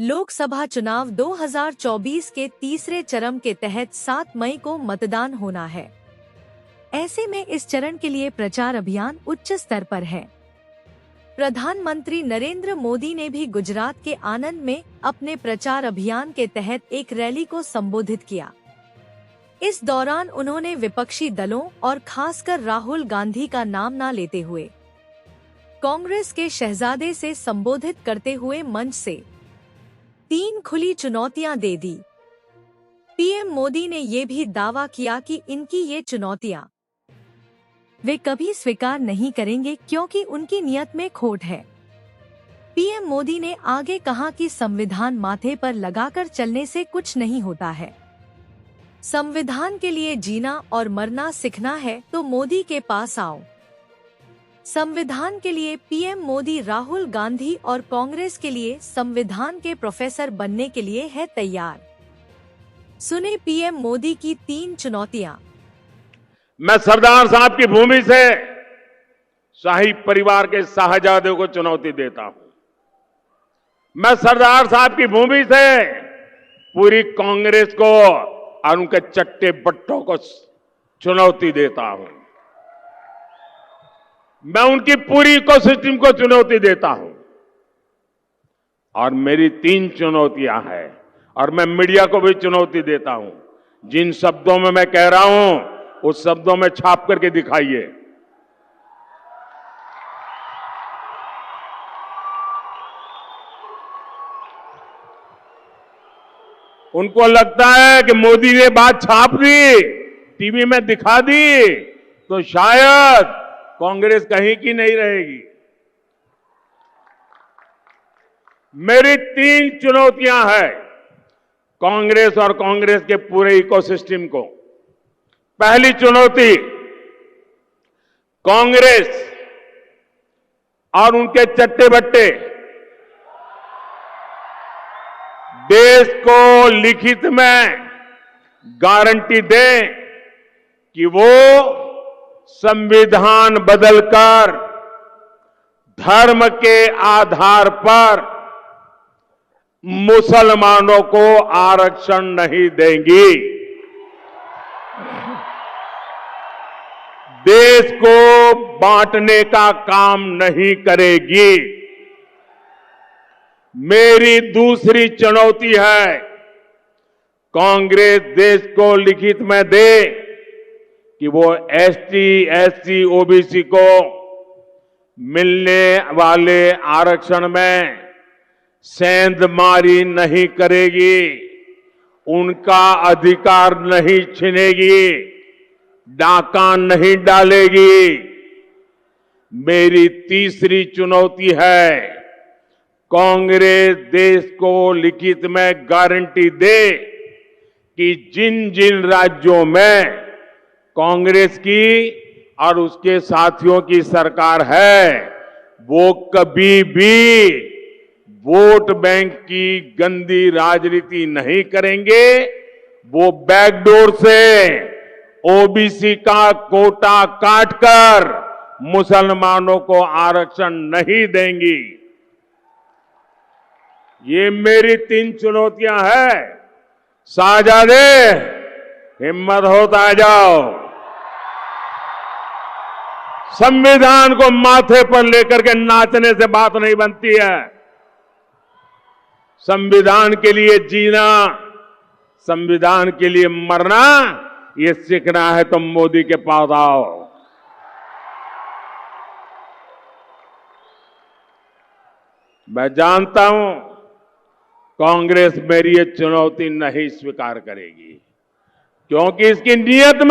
लोकसभा चुनाव 2024 के तीसरे चरण के तहत 7 मई को मतदान होना है। ऐसे में इस चरण के लिए प्रचार अभियान उच्च स्तर पर है। प्रधानमंत्री नरेंद्र मोदी ने भी गुजरात के आनंद में अपने प्रचार अभियान के तहत एक रैली को संबोधित किया। इस दौरान उन्होंने विपक्षी दलों और खासकर राहुल गांधी का नाम न लेते हुए कांग्रेस के शहजादे से संबोधित करते हुए मंच से 3 खुली चुनौतियां दे दी। पीएम मोदी ने ये भी दावा किया कि इनकी ये चुनौतियां वे कभी स्वीकार नहीं करेंगे क्योंकि उनकी नियत में खोट है। पीएम मोदी ने आगे कहा कि संविधान माथे पर लगाकर चलने से कुछ नहीं होता है। संविधान के लिए जीना और मरना सीखना है तो मोदी के पास आओ। संविधान के लिए पीएम मोदी राहुल गांधी और कांग्रेस के लिए संविधान के प्रोफेसर बनने के लिए है तैयार। सुने पीएम मोदी की 3 चुनौतियां। मैं सरदार साहब की भूमि से शाही परिवार के शाहजादे को चुनौती देता हूं। मैं सरदार साहब की भूमि से पूरी कांग्रेस को और उनके चट्टे बट्टों को चुनौती देता हूं। मैं उनकी पूरी इकोसिस्टम को चुनौती देता हूं। और मेरी 3 चुनौतियां हैं और मैं मीडिया को भी चुनौती देता हूं। जिन शब्दों में मैं कह रहा हूं उस शब्दों में छाप करके दिखाइए। उनको लगता है कि मोदी ने बात छाप दी, टीवी में दिखा दी तो शायद कांग्रेस कहीं की नहीं रहेगी। मेरी 3 चुनौतियां हैं कांग्रेस और कांग्रेस के पूरे इकोसिस्टम को। पहली चुनौती, कांग्रेस और उनके चट्टे बट्टे देश को लिखित में गारंटी दें कि वो संविधान बदलकर धर्म के आधार पर मुसलमानों को आरक्षण नहीं देंगी। देश को बांटने का काम नहीं करेगी। मेरी दूसरी चुनौती है कांग्रेस देश को लिखित में दे कि वो एसटी, एससी, ओबीसी को मिलने वाले आरक्षण में सेंधमारी नहीं करेगी, उनका अधिकार नहीं छीनेगी, डाका नहीं डालेगी। मेरी तीसरी चुनौती है कांग्रेस देश को लिखित में गारंटी दे कि जिन जिन राज्यों में कांग्रेस की और उसके साथियों की सरकार है वो कभी भी वोट बैंक की गंदी राजनीति नहीं करेंगे। वो बैकडोर से ओबीसी का कोटा काटकर मुसलमानों को आरक्षण नहीं देंगी। ये मेरी 3 चुनौतियां हैं। शाहजादे हिम्मत हो तो आ जाओ। संविधान को माथे पर लेकर के नाचने से बात नहीं बनती है। संविधान के लिए जीना, संविधान के लिए मरना, ये सीखना है तो मोदी के पास आओ। मैं जानता हूं कांग्रेस मेरी ये चुनौती नहीं स्वीकार करेगी क्योंकि इसकी नीयत में